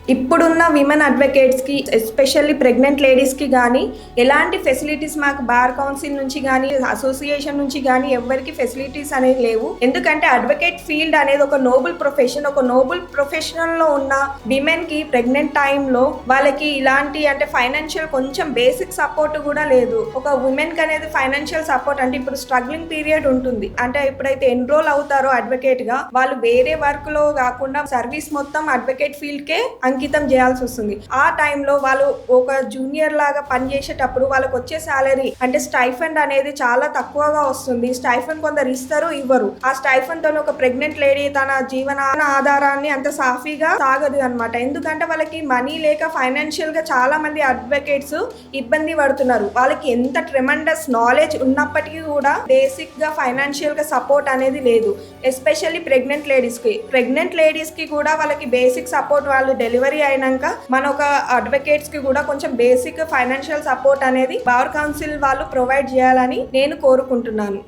ఇప్పుడున్న women అడ్వకేట్స్‌కి especially pregnant లేడీస్‌కి గానీ, ఎలాంటి ఫెసిలిటీస్ మాకు బార్ కౌన్సిల్ నుంచి గానీ, అసోసియేషన్ నుంచి గానీ ఎవ్వరికీ ఫెసిలిటీస్ అనేవి లేవు. ఎందుకంటే అడ్వకేట్ ఫీల్డ్ అనేది ఒక నోబుల్ ప్రొఫెషన్. ఒక నోబుల్ ప్రొఫెషన్‌లో ఉన్న విమెన్‌కి ప్రెగ్నెంట్ టైమ్‌లో వాళ్ళకి ఇలాంటి అంటే ఫైనాన్షియల్ కొంచెం బేసిక్ సపోర్ట్ గూడా లేదు. ఒక వుమెన్‌కి అనేది ఫైనాన్షియల్ సపోర్ట్ అంటే ఇప్పుడు స్ట్రగ్లింగ్ పీరియడ్ ఉంటుంది. అంటే ఎప్పుడైతే ఎన్రోల్ అవుతారో అడ్వకేట్‌గా వాళ్ళు వేరే వర్క్‌లో గాకుండా సర్వీస్ మొత్తం అడ్వకేట్ ఫీల్డ్‌కే అంకితం చేయాల్సి వస్తుంది. ఆ టైంలో వాళ్ళు ఒక జూనియర్ లాగా పనిచేసేటప్పుడు వాళ్ళకి వచ్చే సాలరీ అంటే స్టైఫండ్ అనేది చాలా తక్కువగా వస్తుంది. స్టైఫండ్ కొందరు ఇస్తారు, ఇవ్వరు. ఆ స్టైఫండ్ తో ఒక ప్రెగ్నెంట్ లేడీ తన జీవన ఆధారాన్ని అంత సాఫీగా సాగదు అనమాట. ఎందుకంటే వాళ్ళకి మనీ లేక ఫైనాన్షియల్ గా చాలా మంది అడ్వకేట్స్ ఇబ్బంది పడుతున్నారు. వాళ్ళకి ఎంత ట్రెమండస్ నాలెడ్జ్ ఉన్నప్పటికీ కూడా బేసిక్ గా ఫైనాన్షియల్ గా సపోర్ట్ అనేది లేదు. ఎస్పెషల్లీ ప్రెగ్నెంట్ లేడీస్ కి కూడా వాళ్ళకి బేసిక్ సపోర్ట్ వాళ్ళు డెలివరీ అయినాక మన ఒక అడ్వకేట్స్ కి కూడా కొంచెం బేసిక్ ఫైనాన్షియల్ సపోర్ట్ అనేది బార్ కౌన్సిల్ వాళ్ళు ప్రొవైడ్ చేయాలని నేను కోరుకుంటున్నాను.